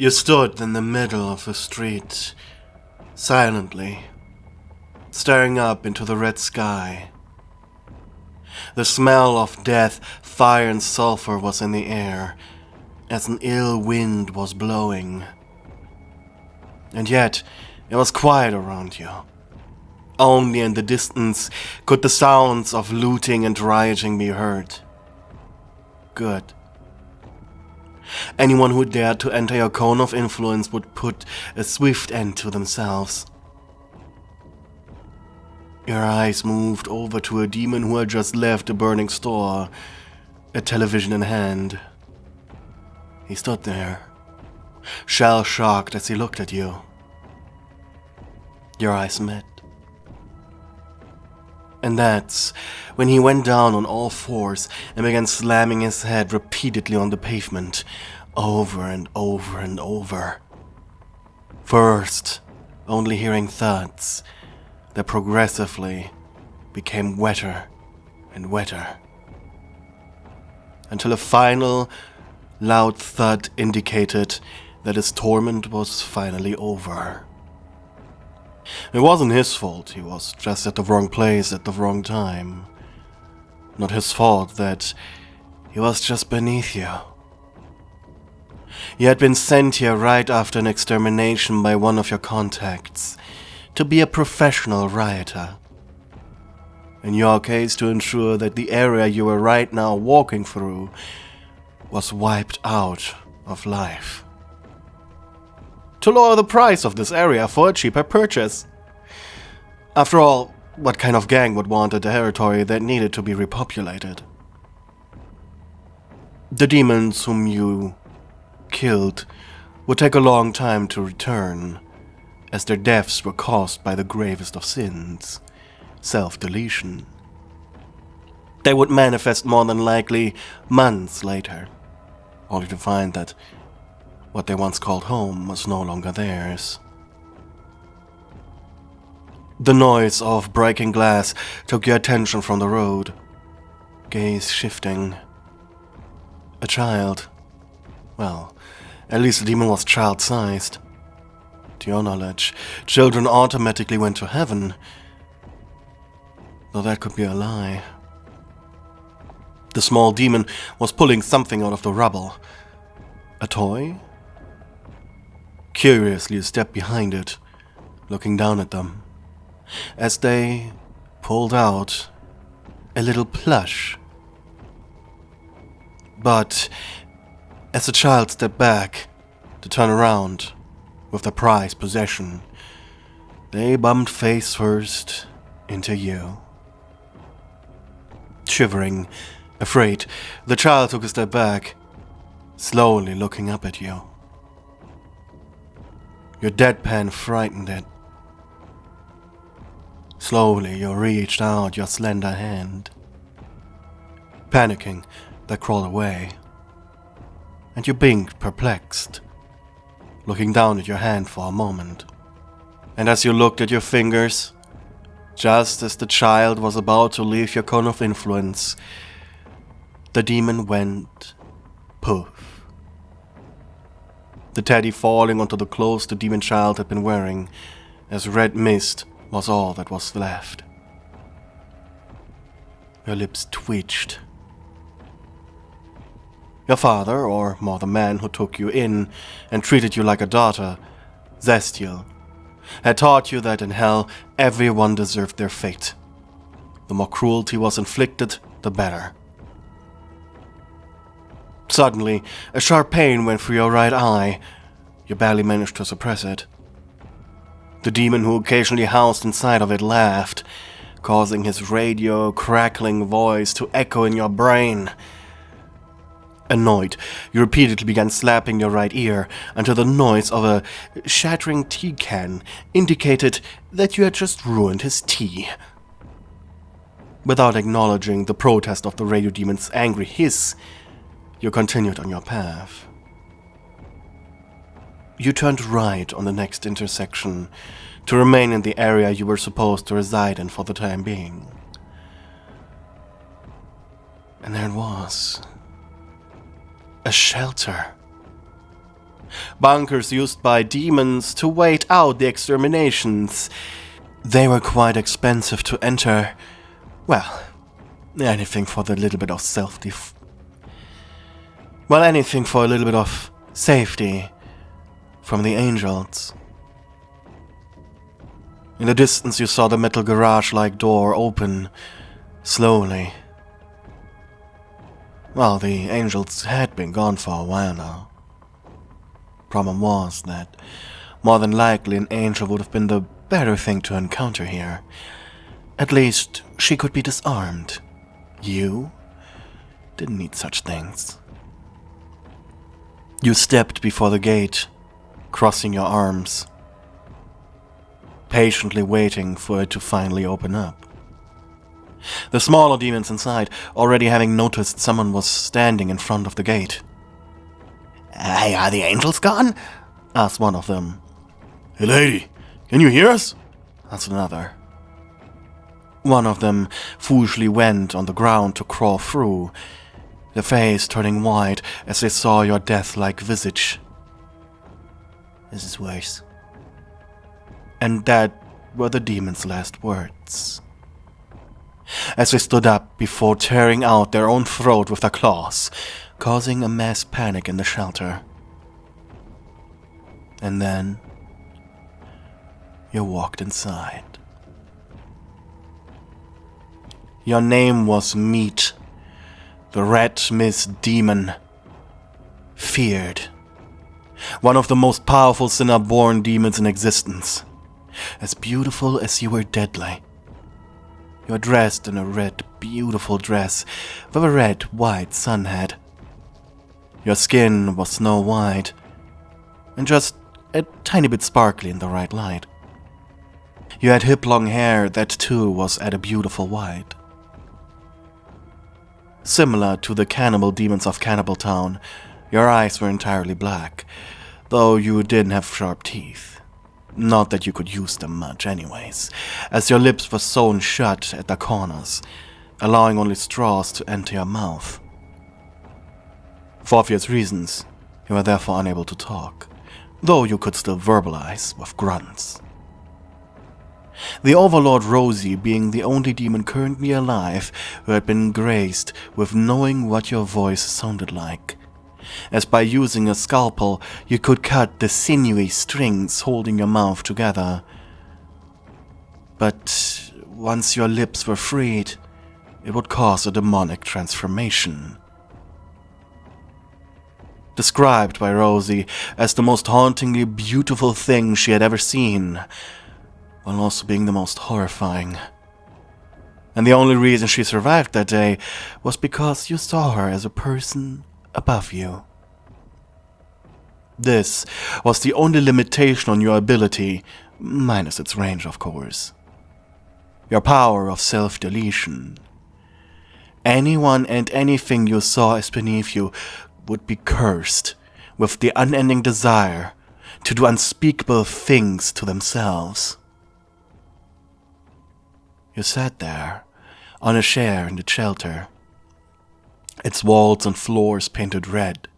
You stood in the middle of the street, silently, staring up into the red sky. The smell of death, fire and sulfur was in the air, as an ill wind was blowing. And yet, it was quiet around you. Only in the distance could the sounds of looting and rioting be heard. Good. Anyone who dared to enter your cone of influence would put a swift end to themselves. Your eyes moved over to a demon who had just left a burning store, a television in hand. He stood there, shell-shocked as he looked at you. Your eyes met. And that's when he went down on all fours and began slamming his head repeatedly on the pavement, over and over and over. First, only hearing thuds that progressively became wetter and wetter, until a final, loud thud indicated that his torment was finally over. It wasn't his fault, he was just at the wrong place at the wrong time. Not his fault that he was just beneath you. You had been sent here right after an extermination by one of your contacts, to be a professional rioter. In your case, to ensure that the area you were right now walking through was wiped out of life. To lower the price of this area for a cheaper purchase. After all, what kind of gang would want a territory that needed to be repopulated? The demons whom you killed would take a long time to return, as their deaths were caused by the gravest of sins, self-deletion. They would manifest more than likely months later, only to find that what they once called home was no longer theirs. The noise of breaking glass took your attention from the road, gaze shifting. A child. Well, at least the demon was child-sized. To your knowledge, children automatically went to heaven, though that could be a lie. The small demon was pulling something out of the rubble. A toy? Curiously, you stepped behind it, looking down at them, as they pulled out a little plush. But as the child stepped back to turn around with the prized possession, they bumped face first into you. Shivering, afraid, the child took a step back, slowly looking up at you. Your deadpan frightened it. Slowly, you reached out your slender hand. Panicking, they crawled away. And you blinked, perplexed, looking down at your hand for a moment. And as you looked at your fingers, just as the child was about to leave your cone of influence, the demon went poof. The teddy falling onto the clothes the demon child had been wearing, as red mist was all that was left. Your lips twitched. Your father, or more the man who took you in and treated you like a daughter, Zestiel, had taught you that in hell everyone deserved their fate. The more cruelty was inflicted, the better. Suddenly, a sharp pain went through your right eye. You barely managed to suppress it. The demon who occasionally housed inside of it laughed, causing his radio crackling voice to echo in your brain. Annoyed, you repeatedly began slapping your right ear until the noise of a shattering tea can indicated that you had just ruined his tea. Without acknowledging the protest of the radio demon's angry hiss, you continued on your path. You turned right on the next intersection to remain in the area you were supposed to reside in for the time being. And there it was. A shelter. bunkers used by demons to wait out the exterminations. They were quite expensive to enter. Well, anything for a little bit of anything for a little bit of safety from the angels. In the distance you saw the metal garage-like door open slowly. Well, the angels had been gone for a while now. Problem was that more than likely an angel would have been the better thing to encounter here. At least she could be disarmed. You didn't need such things. You stepped before the gate, crossing your arms, patiently waiting for it to finally open up. The smaller demons inside, already having noticed someone was standing in front of the gate. "Hey, are the angels gone?" asked one of them. "Hey lady, can you hear us?" asked another. One of them foolishly went on the ground to crawl through, their face turning white as they saw your death-like visage. "This is worse." And that were the demon's last words, as they stood up before tearing out their own throat with their claws, causing a mass panic in the shelter. And then you walked inside. Your name was Meat, the Red Mist Demon, feared, one of the most powerful sinner-born demons in existence, as beautiful as you were deadly. You were dressed in a red, beautiful dress with a red, white sun hat. Your skin was snow white, and just a tiny bit sparkly in the right light. You had hip-long hair that too was at a beautiful white. Similar to the cannibal demons of Cannibal Town, your eyes were entirely black, though you didn't have sharp teeth. Not that you could use them much anyways, as your lips were sewn shut at the corners, allowing only straws to enter your mouth. For obvious reasons, you were therefore unable to talk, though you could still verbalize with grunts. The Overlord Rosie being the only demon currently alive who had been graced with knowing what your voice sounded like, as by using a scalpel you could cut the sinewy strings holding your mouth together. But once your lips were freed, it would cause a demonic transformation. Described by Rosie as the most hauntingly beautiful thing she had ever seen, while also being the most horrifying. And the only reason she survived that day was because you saw her as a person above you. This was the only limitation on your ability, minus its range of course. Your power of self-deletion. Anyone and anything you saw as beneath you would be cursed with the unending desire to do unspeakable things to themselves. You sat there, on a chair in the shelter, its walls and floors painted red,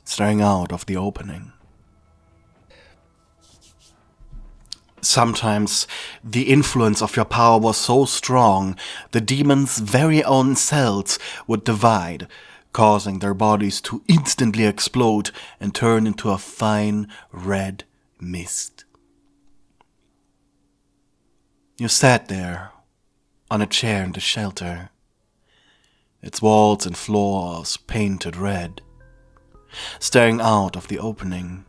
staring out of the opening. Sometimes the influence of your power was so strong, the demon's very own cells would divide, causing their bodies to instantly explode and turn into a fine red mist. You sat there, on a chair in the shelter, its walls and floors painted red, staring out of the opening,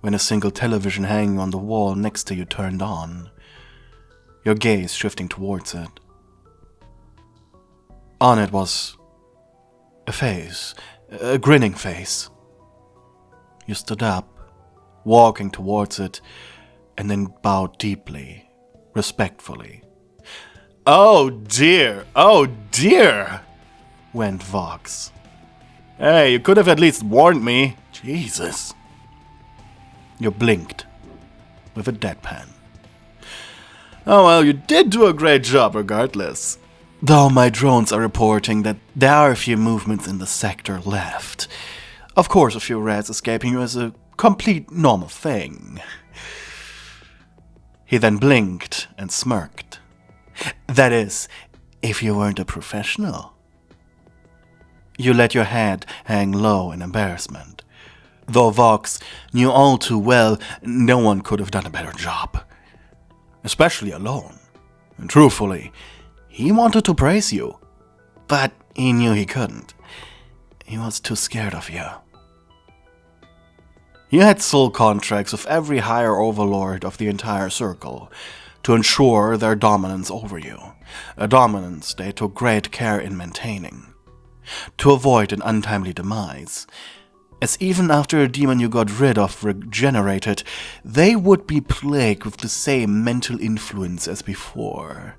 when a single television hanging on the wall next to you turned on, your gaze shifting towards it. On it was a face, a grinning face. You stood up, walking towards it, and then bowed deeply, respectfully. Oh dear, went Vox. Hey, you could have at least warned me. Jesus. You blinked, with a deadpan. Oh well, you did do a great job regardless. Though my drones are reporting that there are a few movements in the sector left. Of course, a few rats escaping you is a complete normal thing. He then blinked and smirked. That is, if you weren't a professional. You let your head hang low in embarrassment. Though Vox knew all too well no one could have done a better job. Especially alone. And truthfully, he wanted to praise you. But he knew he couldn't. He was too scared of you. You had soul contracts with every higher overlord of the entire circle to ensure their dominance over you, a dominance they took great care in maintaining, to avoid an untimely demise, as even after a demon you got rid of regenerated, they would be plagued with the same mental influence as before.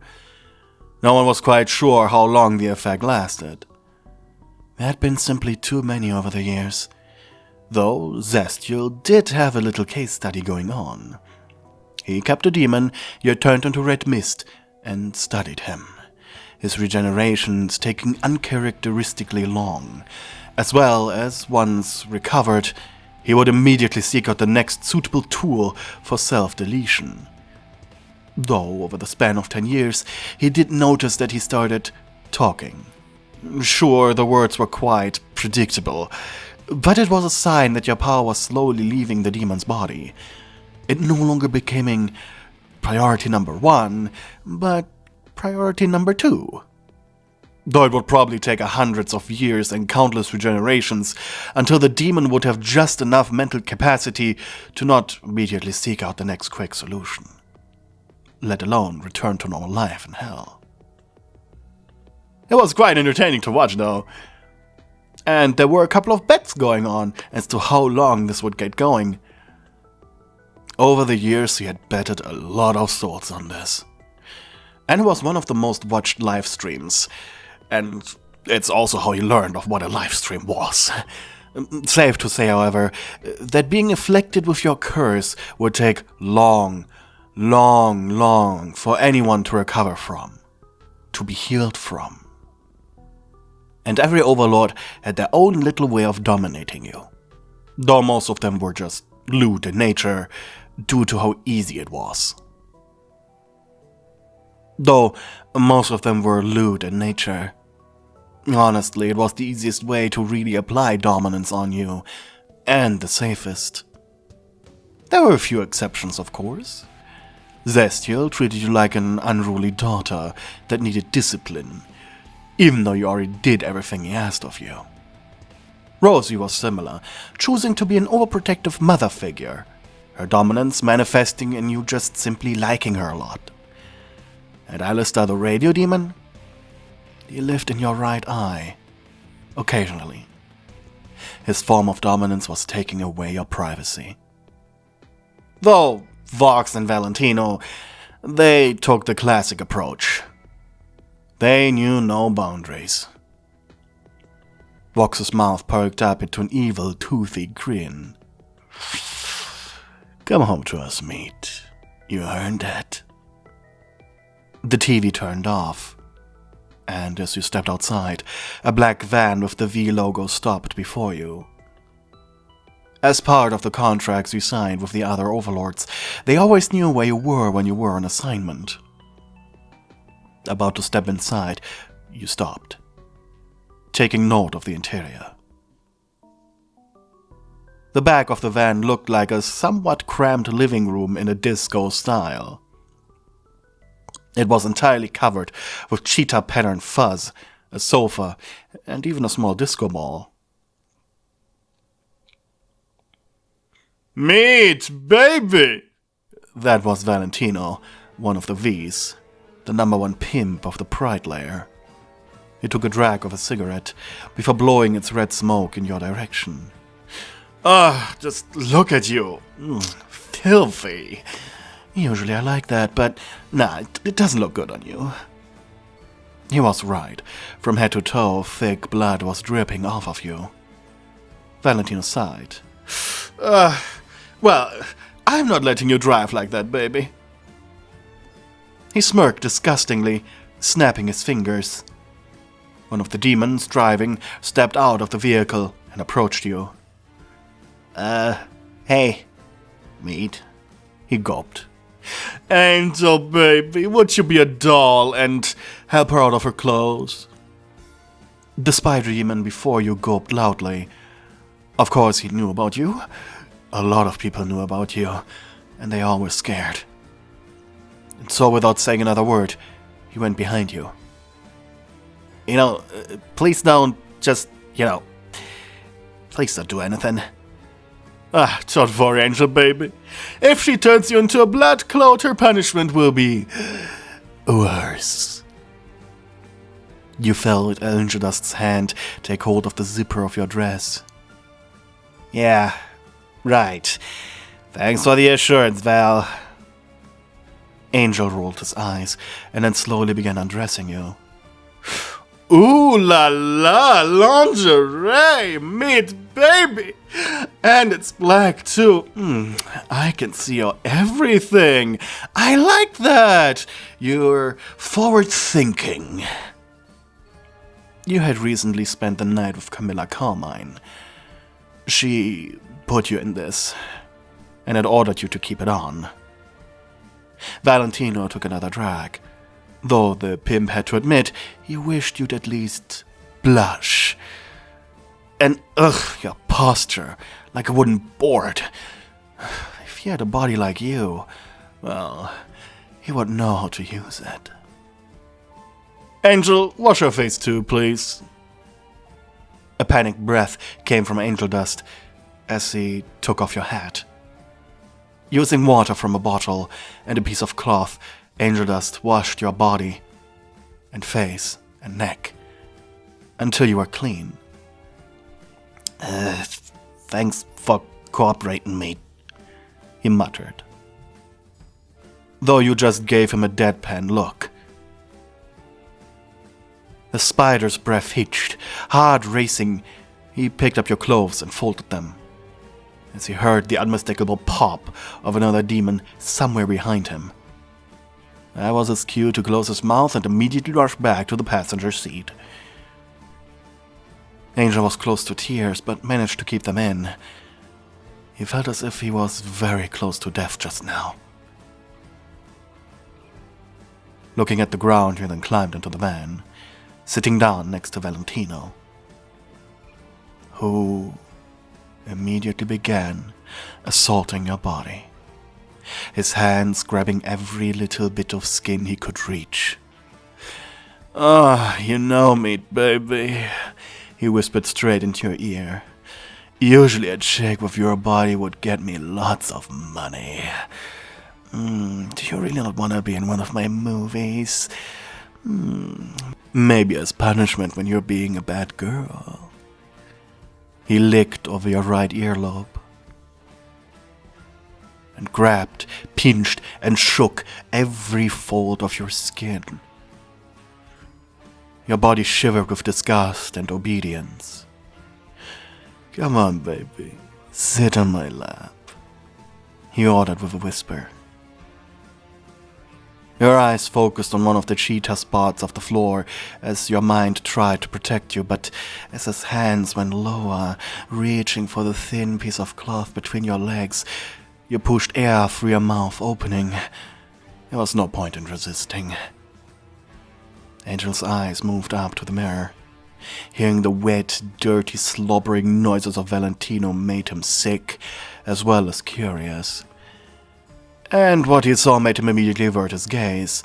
No one was quite sure how long the effect lasted. There had been simply too many over the years. Though Zestial did have a little case study going on. He kept a demon you had turned into red mist and studied him, his regenerations taking uncharacteristically long, as well as, once recovered, he would immediately seek out the next suitable tool for self-deletion. Though, over the span of 10 years, he did notice that he started talking. Sure, the words were quite predictable, but it was a sign that your power was slowly leaving the demon's body. It no longer becoming priority number 1, but priority number 2. Though it would probably take hundreds of years and countless regenerations until the demon would have just enough mental capacity to not immediately seek out the next quick solution, let alone return to normal life in hell. It was quite entertaining to watch, though. And there were a couple of bets going on as to how long this would get going. Over the years, he had betted a lot of souls on this. And it was one of the most watched live streams. And it's also how he learned of what a live stream was. Safe to say, however, that being afflicted with your curse would take long for anyone to recover from, to be healed from. And every overlord had their own little way of dominating you, though most of them were just lewd in nature due to how easy it was. Honestly, it was the easiest way to really apply dominance on you, and the safest. There were a few exceptions, of course. Zestial treated you like an unruly daughter that needed discipline, even though you already did everything he asked of you. Rosie was similar, choosing to be an overprotective mother figure, her dominance manifesting in you just simply liking her a lot. And Alistair the radio demon? He lived in your right eye, occasionally. His form of dominance was taking away your privacy. Though Vox and Valentino, they took the classic approach. They knew no boundaries. Vox's mouth perked up into an evil, toothy grin. Come home to us, mate. You earned it. The TV turned off, and as you stepped outside, a black van with the V logo stopped before you. As part of the contracts you signed with the other overlords, they always knew where you were when you were on assignment. About to step inside, you stopped, taking note of the interior. The back of the van looked like a somewhat cramped living room in a disco style. It was entirely covered with cheetah-patterned fuzz, a sofa, and even a small disco ball. Meet, baby! That was Valentino, one of the V's, the number 1 pimp of the Pride layer. He took a drag of a cigarette before blowing its red smoke in your direction. Just look at you. Filthy. Usually I like that, but nah, it doesn't look good on you. He was right. From head to toe, thick blood was dripping off of you. Valentino sighed. Well, I'm not letting you drive like that, baby. He smirked disgustingly, snapping his fingers. One of the demons driving stepped out of the vehicle and approached you, Hey, meat, he gulped. Angel, baby, would you be a doll and help her out of her clothes? The spider demon before you gulped loudly. Of course he knew about you. A lot of people knew about you, and they all were scared. And so without saying another word, he went behind you. Please don't please don't do anything. Don't worry, Angel baby. If she turns you into a blood clot, her punishment will be worse. You felt Angel Dust's hand take hold of the zipper of your dress. Yeah, right. Thanks for the assurance, Val. Angel rolled his eyes and then slowly began undressing you. Ooh la la, lingerie, meat baby, and it's black too. I can see your everything. I like that. You're forward thinking. You had recently spent the night with Camilla Carmine. She put you in this and had ordered you to keep it on. Valentino took another drag, though the pimp had to admit he wished you'd at least blush. And your posture, like a wooden board. If he had a body like you, well, he would know how to use it. Angel, wash your face too, please. A panicked breath came from Angel Dust as he took off your hat. Using water from a bottle and a piece of cloth, Angel Dust washed your body and face and neck until you were clean. Thanks for cooperating, mate, he muttered, though you just gave him a deadpan look. The spider's breath hitched, heart racing. He picked up your clothes and folded them, as he heard the unmistakable pop of another demon somewhere behind him. That was his cue to close his mouth and immediately rush back to the passenger seat. Angel was close to tears, but managed to keep them in. He felt as if he was very close to death just now. Looking at the ground, he then climbed into the van, sitting down next to Valentino, who immediately began assaulting your body, his hands grabbing every little bit of skin he could reach. You know me, baby, he whispered straight into your ear. Usually a chick with your body would get me lots of money. Do you really not want to be in one of my movies? Maybe as punishment when you're being a bad girl. He licked over your right earlobe and grabbed, pinched, and shook every fold of your skin. Your body shivered with disgust and obedience. Come on, baby, sit on my lap, he ordered with a whisper. Your eyes focused on one of the cheetah spots of the floor as your mind tried to protect you, but as his hands went lower, reaching for the thin piece of cloth between your legs, you pushed air through your mouth opening. There was no point in resisting. Angel's eyes moved up to the mirror. Hearing the wet, dirty, slobbering noises of Valentino made him sick, as well as curious. And what he saw made him immediately avert his gaze.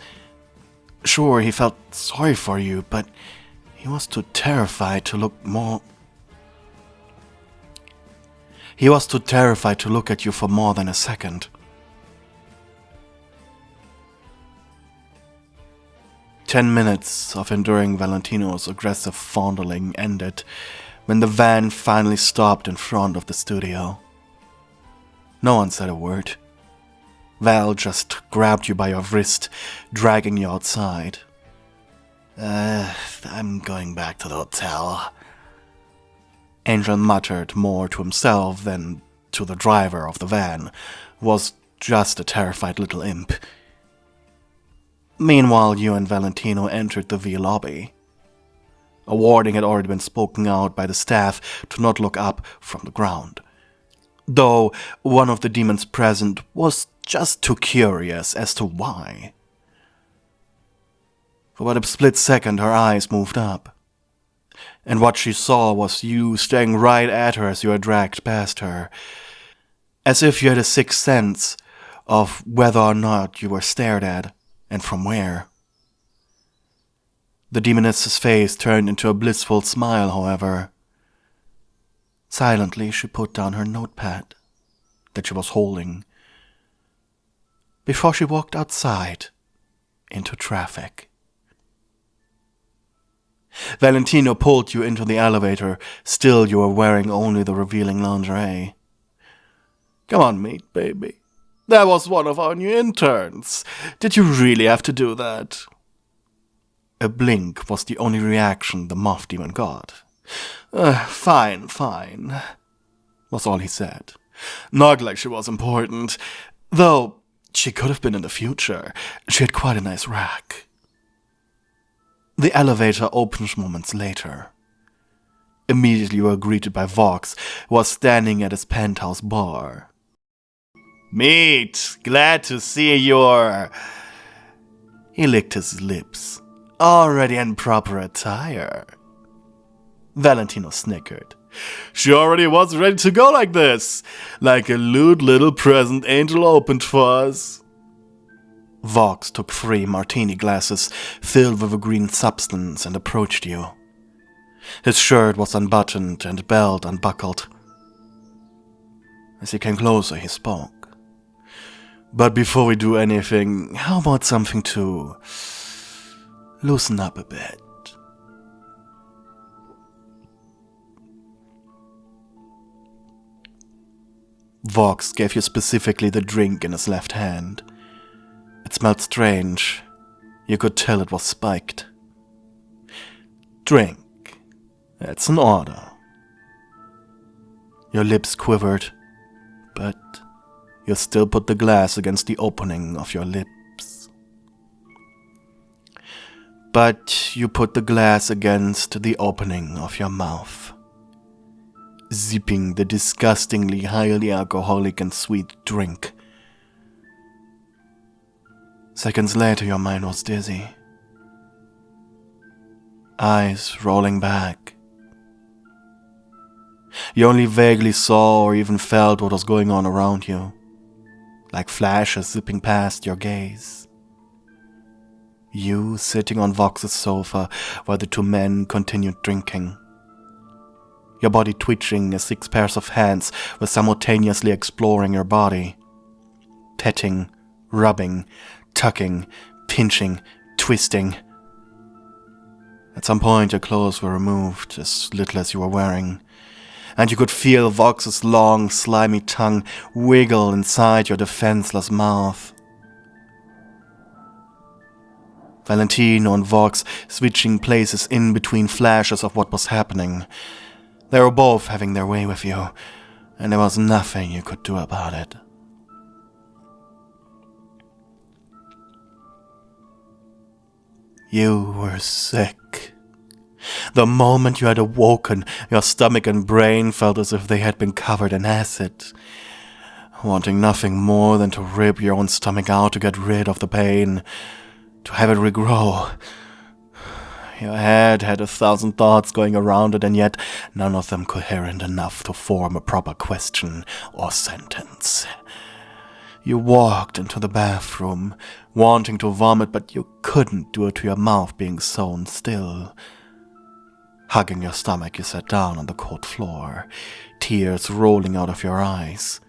Sure, he felt sorry for you, but he was too terrified to look at you for more than a second. 10 minutes of enduring Valentino's aggressive fondling ended when the van finally stopped in front of the studio. No one said a word. Val just grabbed you by your wrist, dragging you outside. I'm going back to the hotel. Angel muttered more to himself than to the driver of the van, who was just a terrified little imp. Meanwhile, you and Valentino entered the V lobby. A warning had already been spoken out by the staff to not look up from the ground. though one of the demons present was just too curious as to why. For but a split second her eyes moved up, and what she saw was you staring right at her as you were dragged past her, as if you had a sixth sense of whether or not you were stared at, and from where. The demoness's face turned into a blissful smile, however. Silently she put down her notepad that she was holding before she walked outside into traffic. Valentino pulled you into the elevator. Still you were wearing only the revealing lingerie. "Come on, meet, baby. That was one of our new interns. Did you really have to do that?" A blink was the only reaction the moth demon got. Fine, was all he said. Not like she was important, though she could have been in the future. She had quite a nice rack. The elevator opened moments later. Immediately you were greeted by Vox, who was standing at his penthouse bar. "Meet, glad to see you're..." He licked his lips. "Already in proper attire." Valentino snickered. "She already was ready to go like this, like a lewd little present Angel opened for us." Vox took 3 martini glasses filled with a green substance and approached you. His shirt was unbuttoned and belt unbuckled. As he came closer, he spoke. "But before we do anything, how about something to loosen up a bit?" Vox gave you specifically the drink in his left hand. It smelled strange. You could tell it was spiked. "Drink. That's an order." Your lips quivered, but you still put the glass against the opening of your lips. But you put the glass against the opening of your mouth, sipping the disgustingly highly alcoholic and sweet drink. Seconds later, your mind was dizzy. Eyes rolling back. You only vaguely saw or even felt what was going on around you, like flashes zipping past your gaze. You sitting on Vox's sofa while the 2 men continued drinking. Your body twitching as 6 pairs of hands were simultaneously exploring your body, petting, rubbing, tucking, pinching, twisting. At some point your clothes were removed, as little as you were wearing, and you could feel Vox's long, slimy tongue wiggle inside your defenseless mouth. Valentino and Vox switching places in between flashes of what was happening. They were both having their way with you, and there was nothing you could do about it. You were sick. The moment you had awoken, your stomach and brain felt as if they had been covered in acid, wanting nothing more than to rip your own stomach out to get rid of the pain, to have it regrow. Your head had 1,000 thoughts going around it, and yet none of them coherent enough to form a proper question or sentence. You walked into the bathroom, wanting to vomit, but you couldn't do it to your mouth being sewn still. Hugging your stomach, you sat down on the cold floor, tears rolling out of your eyes.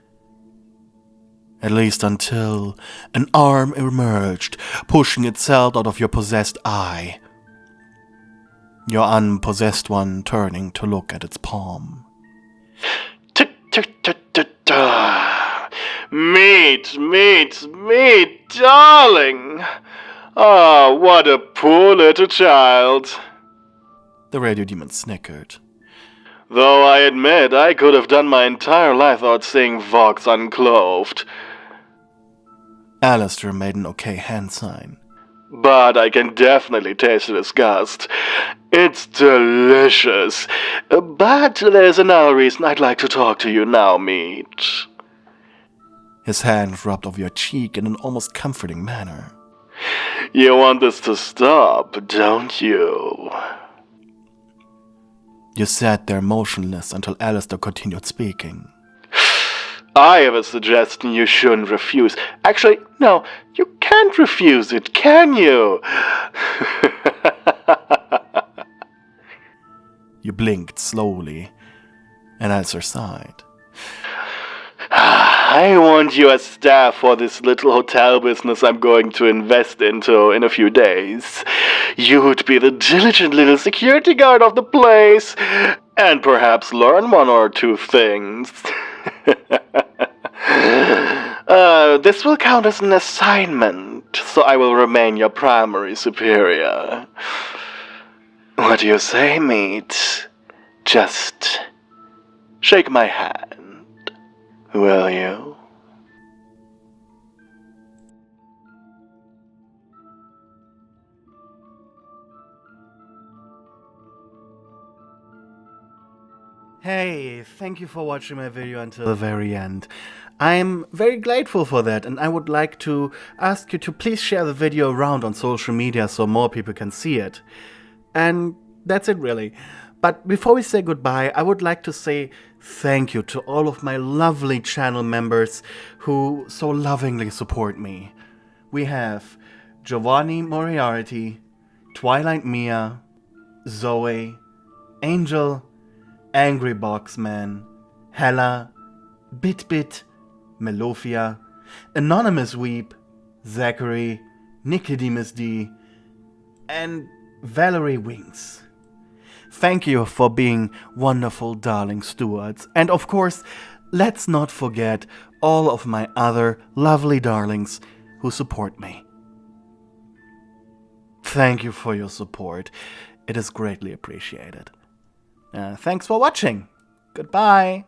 At least until an arm emerged, pushing itself out of your possessed eye. Your unpossessed one turning to look at its palm. Meet, darling. Ah, what a poor little child. The radio demon snickered. Though I admit I could have done my entire life without seeing Vox unclothed. Alistair made an okay hand sign. but I can definitely taste the disgust. It's delicious. But there's another reason I'd like to talk to you now, meat. His hand rubbed over your cheek in an almost comforting manner. You want this to stop, don't you? You sat there motionless until Alistair continued speaking. I have a suggestion you shouldn't refuse. Actually, no, you can't refuse it, can you? You blinked slowly, and Alistair sighed. I want you as staff for this little hotel business I'm going to invest into in a few days. You'd be the diligent little security guard of the place, and perhaps learn one or two things. This will count as an assignment, so I will remain your primary superior. What do you say, meat? Just shake my hand, will you? Hey, thank you for watching my video until the very end. I'm very grateful for that, and I would like to ask you to please share the video around on social media so more people can see it. And that's it really. But before we say goodbye, I would like to say thank you to all of my lovely channel members who so lovingly support me. We have Giovanni Moriarty, Twilight Mia, Zoe, Angel, Angry Boxman, Hella, BitBit, Melofia, Anonymous Weep, Zachary, Nicodemus D, and Valerie Wings. Thank you for being wonderful darling stewards, and of course, let's not forget all of my other lovely darlings who support me. Thank you for your support. It is greatly appreciated. Thanks for watching. Goodbye.